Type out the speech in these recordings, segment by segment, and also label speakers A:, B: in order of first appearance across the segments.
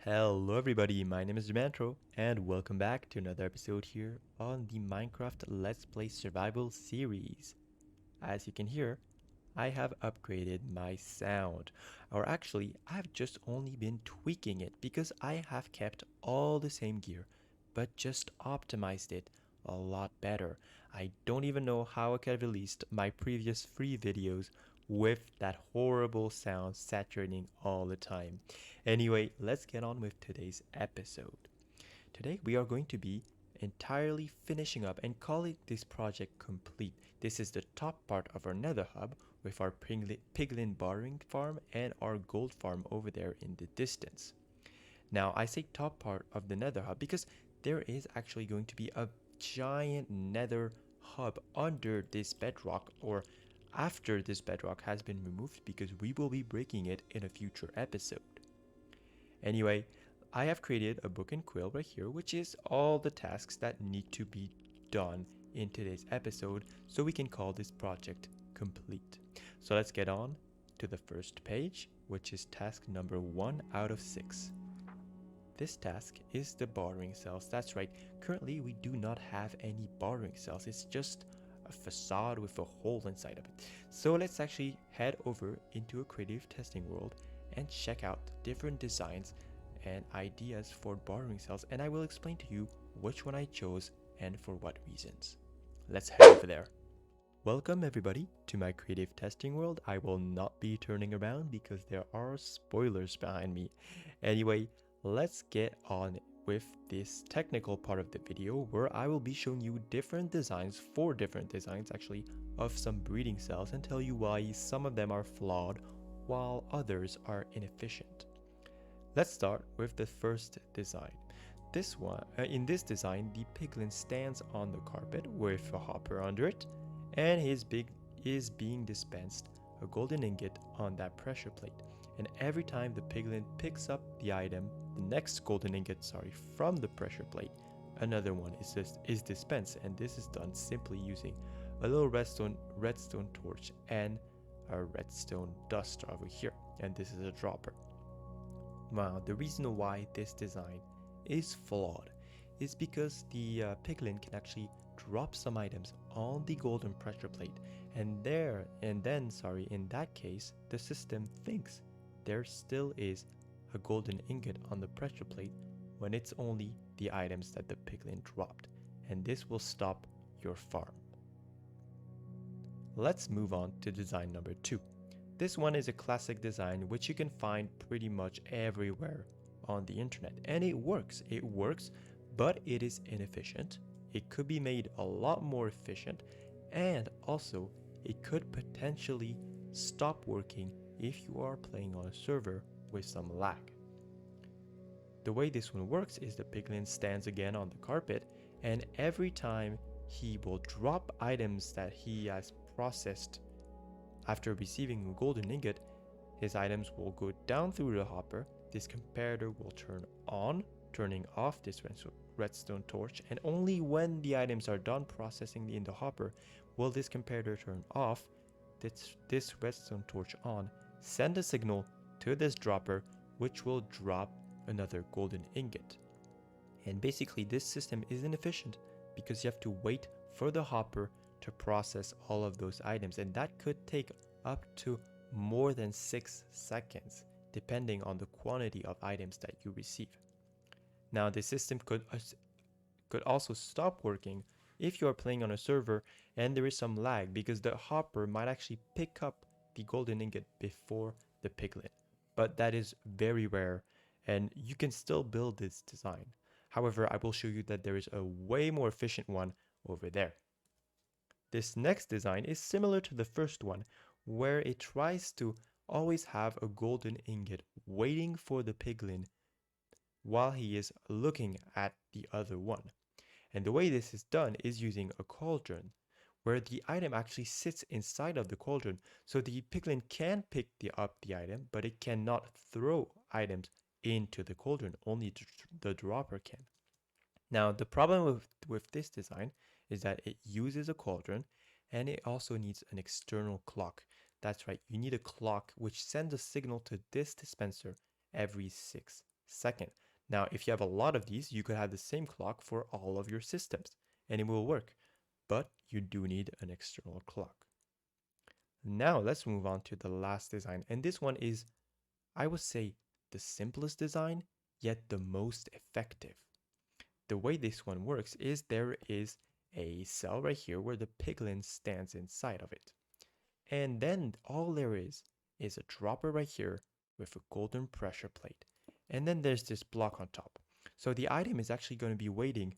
A: Hello everybody, my name is Dymantro and welcome back to another episode here on the Minecraft Let's Play Survival series. As you can hear, I have upgraded my sound, or actually I've just only been tweaking it because I have kept all the same gear but just optimized it a lot better. I don't even know how I could have released my previous free videos with that horrible sound saturating all the time. Anyway, let's get on with today's episode. Today we are going to be entirely finishing up and calling this project complete. This is the top part of our nether hub with our piglin bartering farm and our gold farm over there in the distance. Now I say top part of the nether hub because there is actually going to be a giant nether hub under this bedrock, or after this bedrock has been removed, because we will be breaking it in a future episode. Anyway, I have created a book and quill right here, which is all the tasks that need to be done in today's episode, so we can call this project complete. So let's get on to the first page, which is task number 1 out of 6. This task is the bartering cells. That's right, currently we do not have any bartering cells. It's just a facade with a hole inside of it. So let's actually head over into a creative testing world and check out different designs and ideas for bartering cells, and I will explain to you which one I chose and for what reasons. Let's head over there. Welcome everybody to my creative testing world. I will not be turning around because there are spoilers behind me. Anyway, let's get on with this technical part of the video where I will be showing you different designs, 4 different designs actually, of some breeding cells, and tell you why some of them are flawed while others are inefficient. Let's start with the first design. In this design, the piglin stands on the carpet with a hopper under it, and is being dispensed a golden ingot on that pressure plate. And every time the piglin picks up the item, the next golden ingot, from the pressure plate, another one is dispensed, and this is done simply using a little redstone torch and a redstone dust over here, and this is a dropper. Now, the reason why this design is flawed is because the piglin can actually drop some items on the golden pressure plate, and in that case, the system thinks there still is a golden ingot on the pressure plate when it's only the items that the piglin dropped, and this will stop your farm. Let's move on to design number 2. This one is a classic design which you can find pretty much everywhere on the internet, and it works, but it is inefficient. It could be made a lot more efficient, and also it could potentially stop working if you are playing on a server with some lag. The way this one works is the piglin stands again on the carpet, and every time he will drop items that he has processed after receiving a golden ingot, his items will go down through the hopper. This comparator will turn on, turning off this redstone torch, and only when the items are done processing in the hopper will this comparator turn off, this redstone torch on, send a signal to this dropper, which will drop another golden ingot. And basically this system is inefficient because you have to wait for the hopper to process all of those items, and that could take up to more than 6 seconds depending on the quantity of items that you receive. Now this system could also stop working if you are playing on a server and there is some lag, because the hopper might actually pick up the golden ingot before the piglin, but that is very rare and you can still build this design. However, I will show you that there is a way more efficient one over there. This next design is similar to the first one, where it tries to always have a golden ingot waiting for the piglin while he is looking at the other one. And the way this is done is using a cauldron, where the item actually sits inside of the cauldron, so the piglin can pick up the item, but it cannot throw items into the cauldron, only the dropper can. Now, the problem with this design is that it uses a cauldron, and it also needs an external clock. That's right, you need a clock which sends a signal to this dispenser every 6 Second, now if you have a lot of these, you could have the same clock for all of your systems and it will work, but you do need an external clock. Now let's move on to the last design, and this one is, I would say, the simplest design, yet the most effective. The way this one works is there is a cell right here where the piglin stands inside of it. And then all there is a dropper right here with a golden pressure plate. And then there's this block on top. So the item is actually going to be waiting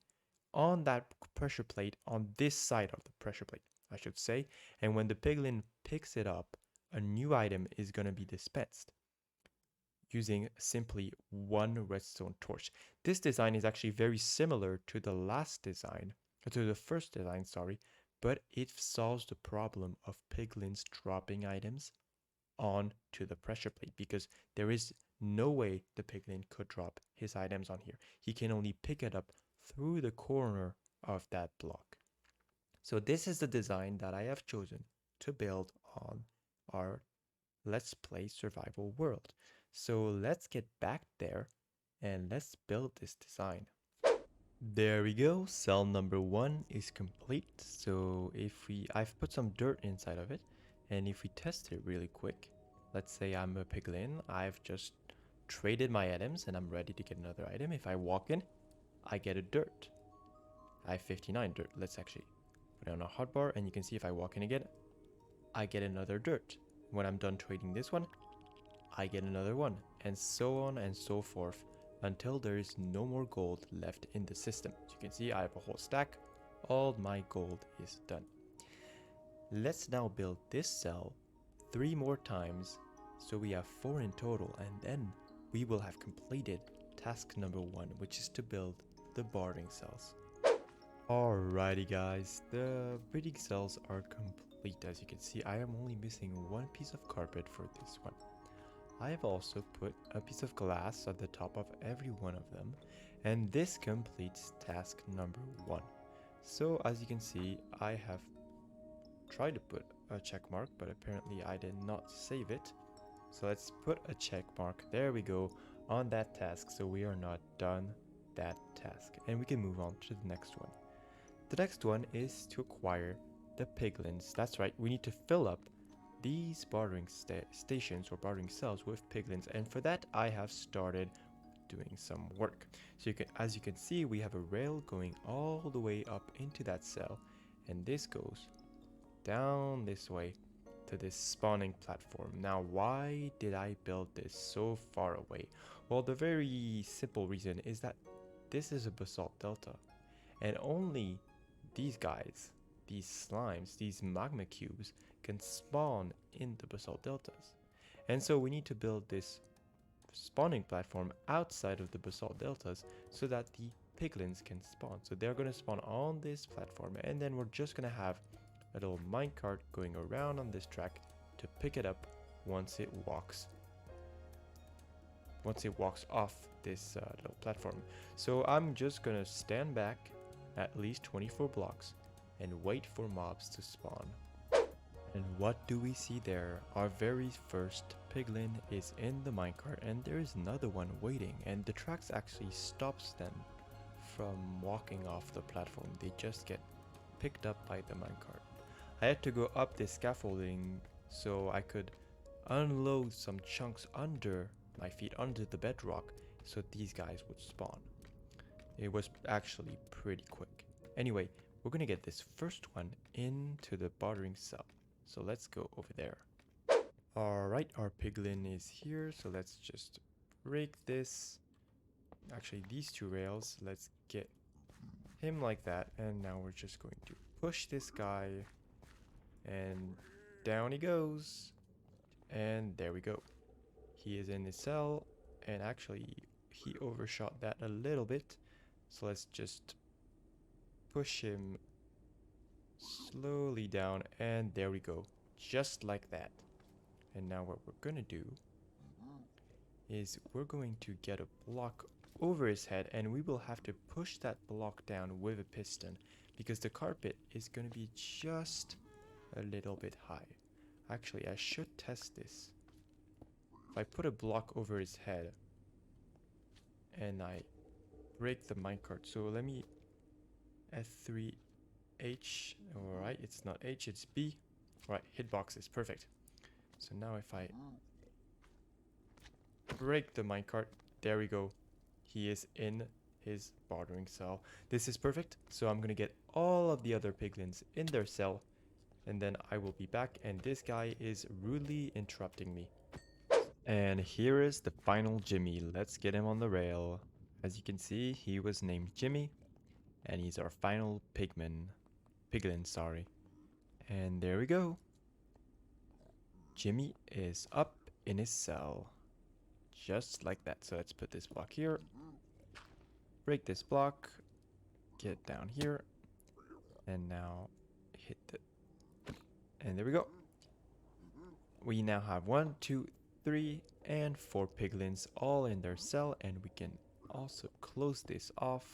A: on that pressure plate, on this side of the pressure plate, I should say. And when the piglin picks it up, a new item is going to be dispensed using simply one redstone torch. This design is actually very similar to the last design, to the first design, sorry, but it solves the problem of piglins dropping items onto the pressure plate because there is no way the piglin could drop his items on here. He can only pick it up through the corner of that block. So this is the design that I have chosen to build on our Let's Play survival world. So let's get back there and let's build this design. There we go, cell number 1 is complete. So I've put some dirt inside of it, and if we test it really quick, let's say I'm a piglin, I've just traded my items and I'm ready to get another item. If I walk in, I get a dirt. I have 59 dirt. Let's actually put it on a hotbar, and you can see if I walk in again, I get another dirt. When I'm done trading this one, I get another one, and so on and so forth until there is no more gold left in the system. As you can see, I have a whole stack. All my gold is done. Let's now build this cell 3 more times, so we have 4 in total, and then we will have completed task number 1, which is to build the bartering cells. Alrighty guys, the breeding cells are complete. As you can see, I am only missing 1 piece of carpet for this one. I have also put a piece of glass at the top of every one of them, and this completes task number 1. So as you can see, I have tried to put a check mark, but apparently I did not save it. So let's put a check mark, there we go, on that task, so we are not done that task, and we can move on to the next one. The next one is to acquire the piglins. That's right, we need to fill up these bartering stations or bartering cells with piglins, and for that I have started doing some work. So as you can see, we have a rail going all the way up into that cell, and this goes down this way to this spawning platform. Now, why did I build this so far away? Well, the very simple reason is that this is a basalt delta, and only these guys, these slimes, these magma cubes can spawn in the basalt deltas. And so we need to build this spawning platform outside of the basalt deltas so that the piglins can spawn. So they're going to spawn on this platform, and then we're just going to have a little minecart going around on this track to pick it up once it walks off this little platform. So I'm just going to stand back at least 24 blocks and wait for mobs to spawn. And what do we see there? Our very first piglin is in the minecart, and there is another one waiting, and the tracks actually stops them from walking off the platform. They just get picked up by the minecart. I had to go up this scaffolding so I could unload some chunks under my feet, under the bedrock, so these guys would spawn. It was actually pretty quick. Anyway, we're gonna get this first one into the bartering cell. So let's go over there. Alright, our piglin is here, so let's just break this. Actually, these 2 rails, let's get him like that, and now we're just going to push this guy, and down he goes, and there we go. He is in the cell, and actually he overshot that a little bit, so let's just push him slowly down, and there we go, just like that. And now what we're gonna do is we're going to get a block over his head, and we will have to push that block down with a piston because the carpet is gonna be just a little bit high. Actually, I should test this. If I put a block over his head, and I break the minecart. So let me F3H. Alright, it's not H, it's B. Alright, hitboxes, perfect. So now if I break the minecart, there we go. He is in his bartering cell. This is perfect. So I'm gonna get all of the other piglins in their cell, and then I will be back, and this guy is rudely interrupting me. And here is the final Jimmy. Let's get him on the rail. As you can see, he was named Jimmy, and he's our final piglin, sorry. And there we go. Jimmy is up in his cell. Just like that. So let's put this block here. Break this block. Get down here. And now hit the... And there we go. We now have 1, 2, 3, and 4 piglins all in their cell. And we can also close this off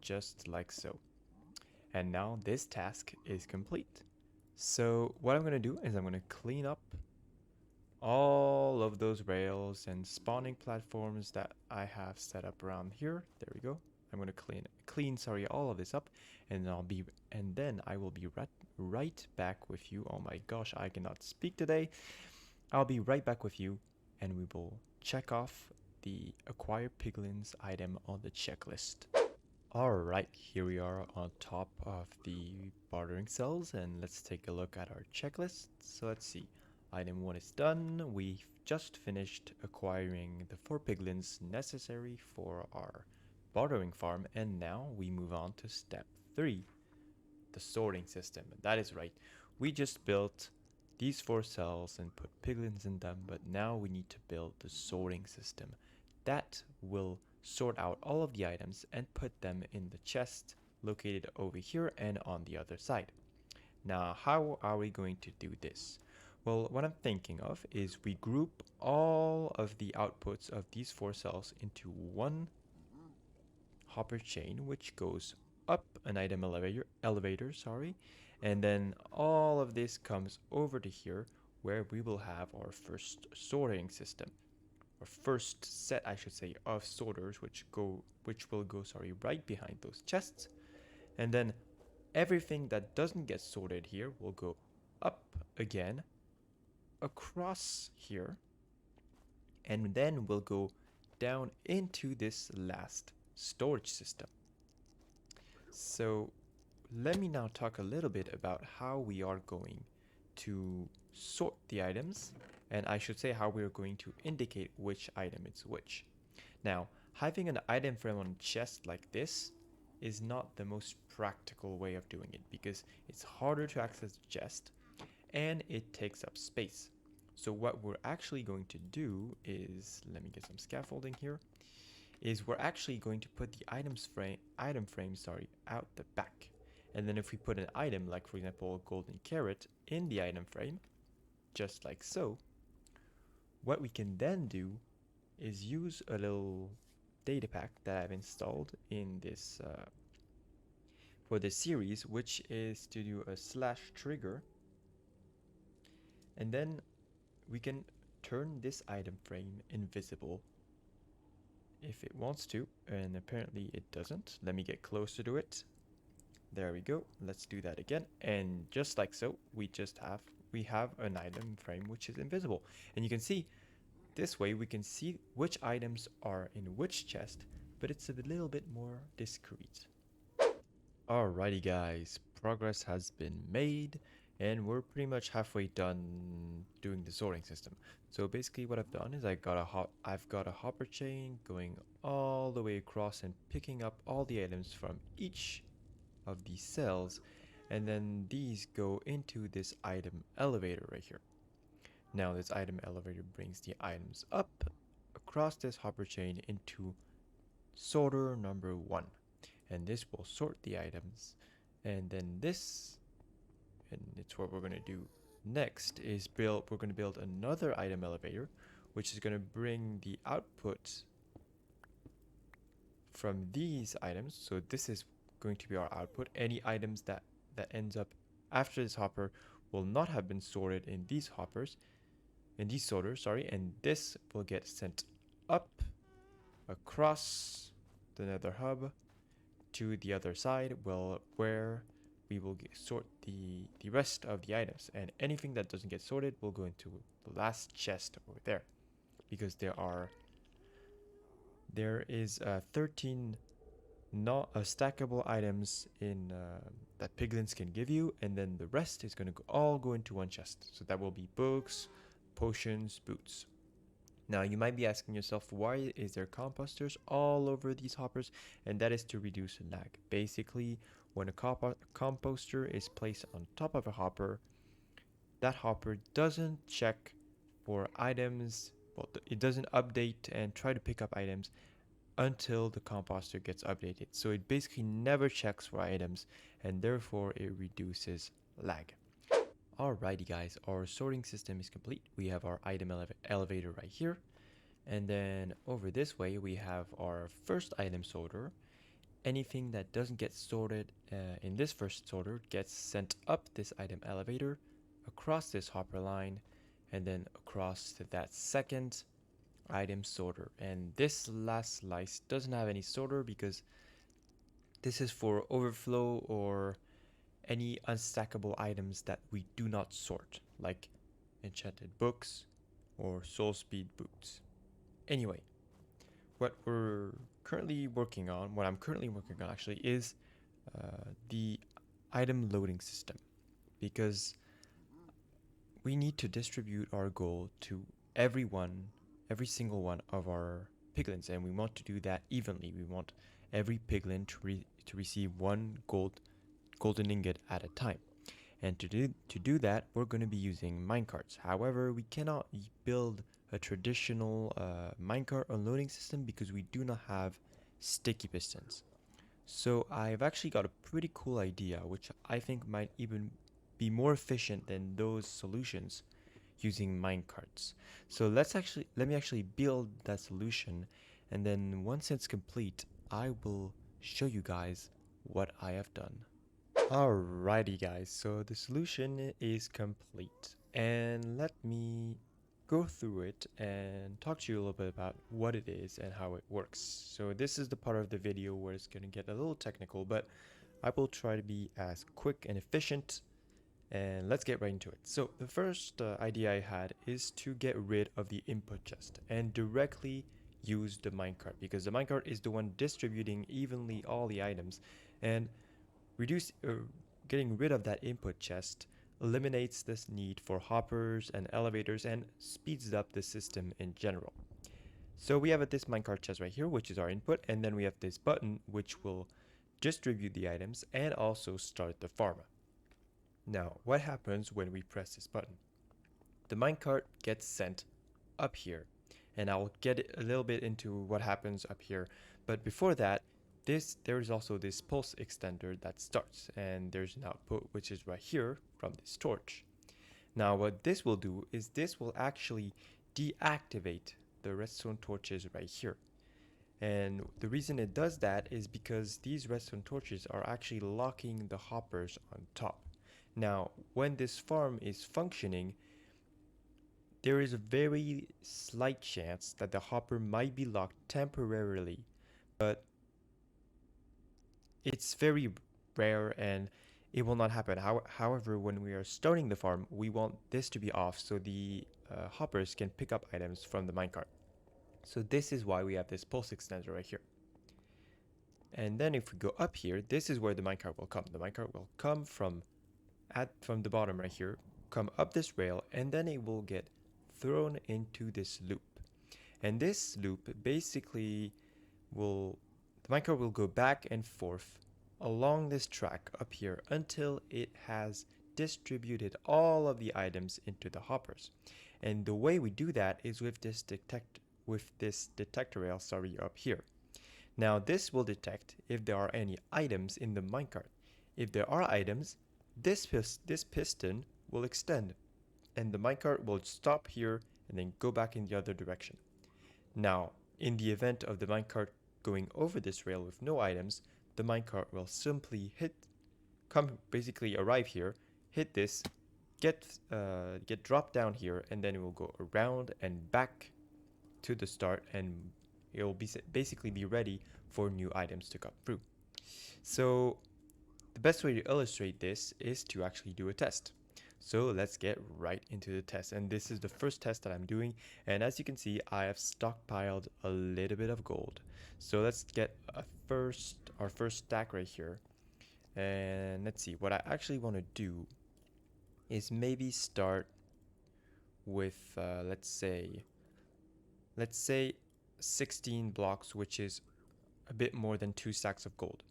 A: just like so. And now this task is complete. So what I'm going to do is I'm going to clean up all of those rails and spawning platforms that I have set up around here. There we go. I'm going to clean all of this up, and then I will be right back with you. Oh my gosh, I cannot speak today. I'll be right back with you, and we will check off the acquire piglins item on the checklist. Alright, here we are on top of the bartering cells, and let's take a look at our checklist. So let's see. Item 1 is done. We've just finished acquiring the 4 piglins necessary for our bartering farm, and now we move on to step 3, the sorting system. That is right. We just built these 4 cells and put piglins in them, but now we need to build the sorting system. That will sort out all of the items and put them in the chest located over here and on the other side. Now, how are we going to do this? Well, what I'm thinking of is we group all of the outputs of these 4 cells into one hopper chain, which goes up an item elevator, and then all of this comes over to here, where we will have our first sorting system, or first set, I should say, of sorters, which will go right behind those chests, and then everything that doesn't get sorted here will go up again across here, and then we'll go down into this last storage system. So let me now talk a little bit about how we are going to sort the items, and I should say how we are going to indicate which item is which. Now, having an item frame on a chest like this is not the most practical way of doing it, because it's harder to access the chest and it takes up space. So what we're actually going to do is, let me get some scaffolding here, is we're actually going to put the item frame out the back. And then if we put an item, like for example a golden carrot, in the item frame, just like so, what we can then do is use a little data pack that I've installed in this for this series, which is to do a /trigger, and then we can turn this item frame invisible if it wants to, and apparently it doesn't. Let me get closer to it. There we go. Let's do that again, and just like so, we have an item frame which is invisible, and you can see this way we can see which items are in which chest, but it's a little bit more discreet. Alrighty guys, progress has been made, and we're pretty much halfway done doing the sorting system. So basically what I've done is I've got a hopper chain going all the way across and picking up all the items from each of these cells, and then these go into this item elevator right here. Now this item elevator brings the items up across this hopper chain into sorter number 1, and this will sort the items, and then this, and it's what we're going to do next, is we're going to build another item elevator, which is going to bring the output from these items. So this is going to be our output. Any items that ends up after this hopper will not have been sorted in these sorters, and this will get sent up across the nether hub to the other side, well, where we will sort the rest of the items, and anything that doesn't get sorted will go into the last chest over there, because there is 13 not stackable items in that piglins can give you, and then the rest is going to all go into one chest. So that will be books, potions, boots. Now you might be asking yourself, why is there composters all over these hoppers? And that is to reduce lag. Basically, when a composter is placed on top of a hopper, that hopper doesn't check for items, well, it doesn't update and try to pick up items until the composter gets updated. So it basically never checks for items, and therefore it reduces lag. Alrighty guys, our sorting system is complete. We have our item elevator right here. And then over this way, we have our first item sorter. Anything that doesn't get sorted in this first sorter gets sent up this item elevator, across this hopper line, and then across to that second item sorter. And this last slice doesn't have any sorter because this is for overflow or any unstackable items that we do not sort, like enchanted books or soul speed boots. Anyway, what I'm currently working on actually is the item loading system, because we need to distribute our gold to every single one of our piglins, and we want to do that evenly. We want every piglin to receive one golden ingot at a time. And to do that, we're going to be using minecarts. However, we cannot build a traditional minecart unloading system because we do not have sticky pistons. So I've actually got a pretty cool idea, which I think might even be more efficient than those solutions using minecarts. So let me actually build that solution, and then once it's complete, I will show you guys what I have done. Alrighty guys, so the solution is complete, and let me go through it and talk to you a little bit about what it is and how it works. So this is the part of the video where it's going to get a little technical, but I will try to be as quick and efficient, and let's get right into it. So the first idea I had is to get rid of the input chest and directly use the minecart, because the minecart is the one distributing evenly all the items, and getting rid of that input chest eliminates this need for hoppers and elevators and speeds up the system in general. So we have this minecart chest right here, which is our input, and then we have this button which will distribute the items and also start the farm. Now, what happens when we press this button? The minecart gets sent up here, and I'll get a little bit into what happens up here, but before that, there is also this pulse extender that starts, and there's an output which is right here from this torch. Now what this will do is this will actually deactivate the redstone torches right here. And the reason it does that is because these redstone torches are actually locking the hoppers on top. Now when this farm is functioning, there is a very slight chance that the hopper might be locked temporarily, but it's very rare and it will not happen. However, when we are starting the farm, we want this to be off so the hoppers can pick up items from the minecart. So this is why we have this pulse extender right here. And then if we go up here, this is where the minecart will come. The minecart will come from the bottom right here, come up this rail, and then it will get thrown into this loop. And this loop basically the minecart will go back and forth along this track up here until it has distributed all of the items into the hoppers. And the way we do that is with this detector rail up here. Now this will detect if there are any items in the minecart. If there are items, this piston will extend, and the minecart will stop here and then go back in the other direction. Now, in the event of the minecart going over this rail with no items, the minecart will simply basically arrive here, hit this, get dropped down here, and then it will go around and back to the start and It will basically be ready for new items to come through. So the best way to illustrate this is to actually do a test. So let's get right into the test. And this is the first test that I'm doing. And as you can see, I have stockpiled a little bit of gold. So let's get our first stack right here. And let's see, what I actually want to do is maybe start with, let's say 16 blocks, which is a bit more than 2 stacks of gold.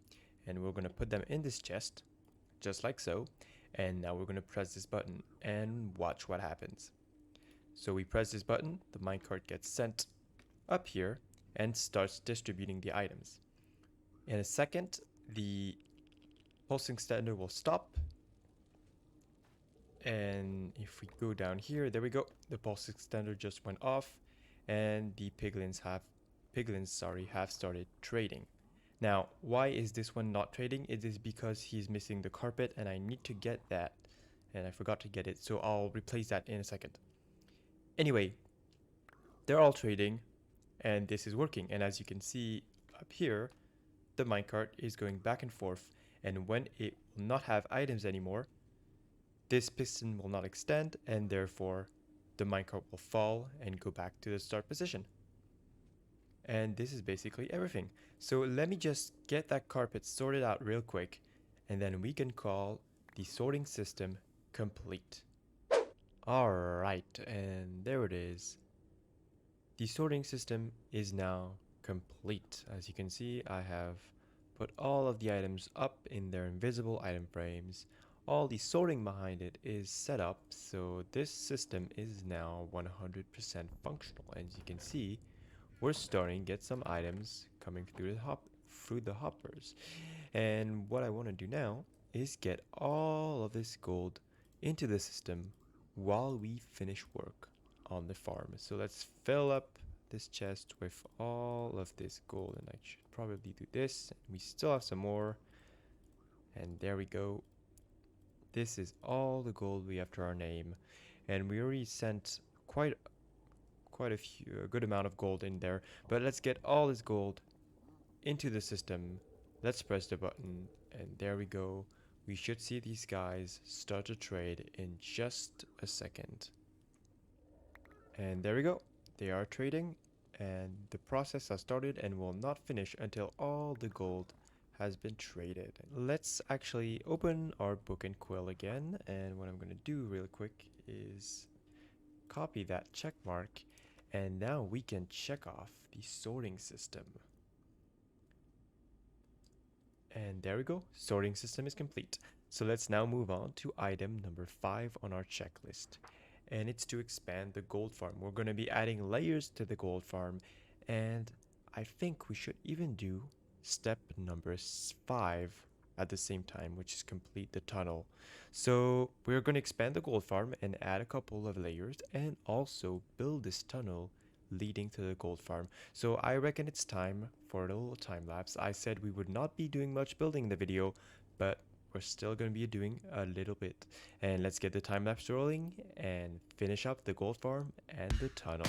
A: And we're going to put them in this chest, just like so. And now we're going to press this button and watch what happens. So we press this button, the minecart gets sent up here and starts distributing the items. In a second, the pulsing extender will stop. And if we go down here, there we go. The pulse extender just went off and the piglins have started trading. Now, why is this one not trading? It is because he's missing the carpet and I need to get that. And I forgot to get it, so I'll replace that in a second. Anyway, they're all trading and this is working. And as you can see up here, the minecart is going back and forth. And when it will not have items anymore, this piston will not extend and therefore the minecart will fall and go back to the start position. And this is basically everything. So let me just get that carpet sorted out real quick and then we can call the sorting system complete. Alright, and there it is. The sorting system is now complete. As you can see, I have put all of the items up in their invisible item frames. All the sorting behind it is set up, so this system is now 100% functional. As you can see, we're starting to get some items coming through the hoppers. And what I want to do now is get all of this gold into the system while we finish work on the farm. So let's fill up this chest with all of this gold, and I should probably do this. We still have some more, and there we go. This is all the gold we have to our name, and we already sent quite a good amount of gold in there. But let's get all this gold into the system. Let's press the button, and there we go. We should see these guys start to trade in just a second. And there we go. They are trading, and the process has started and will not finish until all the gold has been traded. Let's actually open our book and quill again, and what I'm going to do real quick is copy that check mark, and now we can check off the sorting system. And there we go, sorting system is complete. So let's now move on to item number 5 on our checklist, and it's to expand the gold farm. We're going to be adding layers to the gold farm, and I think we should even do step number 5 at the same time, which is complete the tunnel. So we're going to expand the gold farm and add a couple of layers and also build this tunnel leading to the gold farm. So I reckon it's time for a little time lapse. I said we would not be doing much building in the video, but we're still going to be doing a little bit. And let's get the time lapse rolling and finish up the gold farm and the tunnel.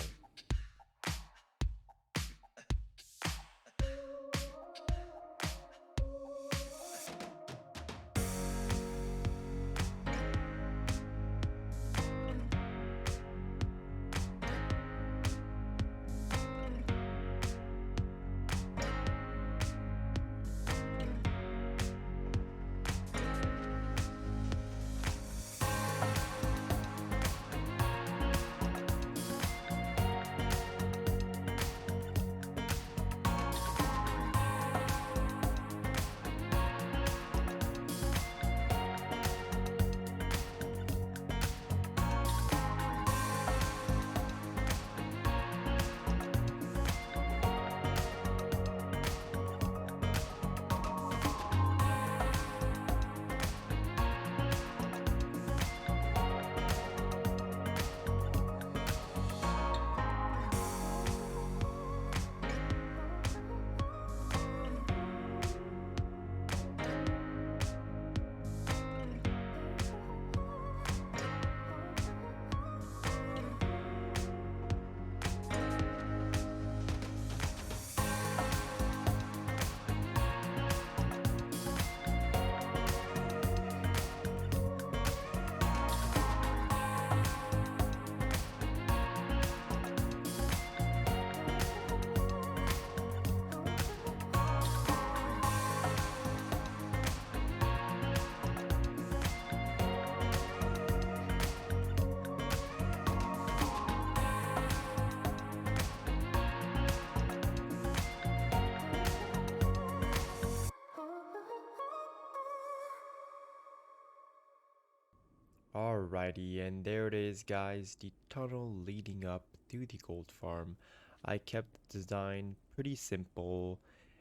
A: Alrighty, and there it is, guys, the tunnel leading up to the gold farm. I kept the design pretty simple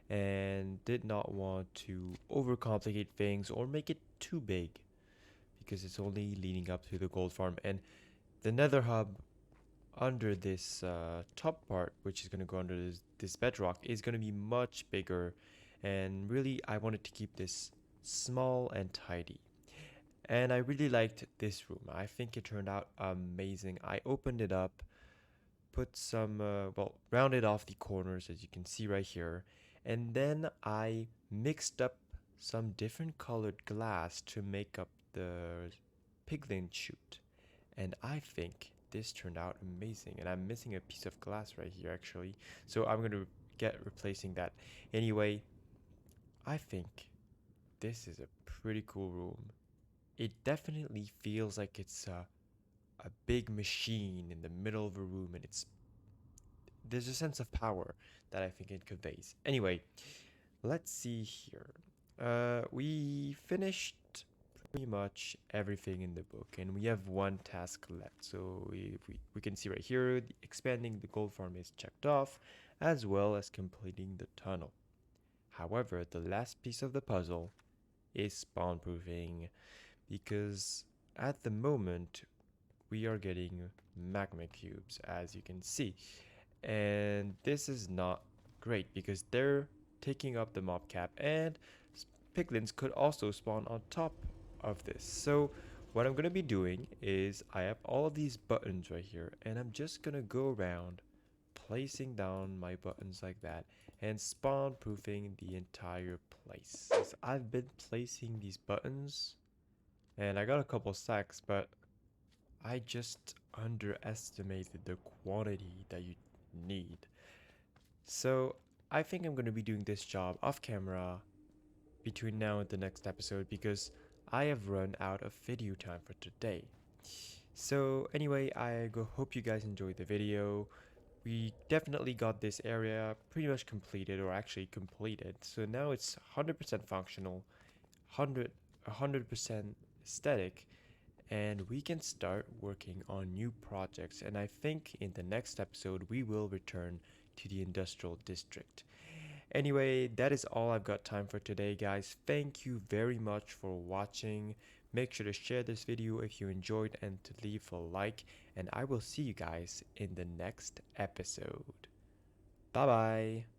A: and did not want to overcomplicate things or make it too big because it's only leading up to the gold farm. And the nether hub under this top part, which is going to go under this bedrock, is going to be much bigger. And really, I wanted to keep this small and tidy. And I really liked this room. I think it turned out amazing. I opened it up, put some, well, rounded off the corners as you can see right here. And then I mixed up some different colored glass to make up the piglin chute. And I think this turned out amazing. And I'm missing a piece of glass right here actually. So I'm going to get replacing that. Anyway, I think this is a pretty cool room. It definitely feels like it's a big machine in the middle of a room, and there's a sense of power that I think it conveys. Anyway, let's see here. We finished pretty much everything in the book, and we have one task left. So we can see right here, expanding the gold farm is checked off, as well as completing the tunnel. However, the last piece of the puzzle is spawn proofing, because at the moment we are getting magma cubes, as you can see, and this is not great because they're taking up the mob cap, and piglins could also spawn on top of this. So what I'm going to be doing is I have all of these buttons right here, and I'm just going to go around placing down my buttons like that and spawn proofing the entire place. I've been placing these buttons and I got a couple stacks, but I just underestimated the quantity that you need. So I think I'm going to be doing this job off camera between now and the next episode because I have run out of video time for today. So anyway, I hope you guys enjoyed the video. We definitely got this area pretty much completed, or actually completed. So now it's 100% functional, 100% aesthetic, and we can start working on new projects. And I think in the next episode we will return to the industrial district. Anyway, that is all I've got time for today, guys. Thank you very much for watching. Make sure to share this video if you enjoyed and to leave a like, and I will see you guys in the next episode. Bye bye.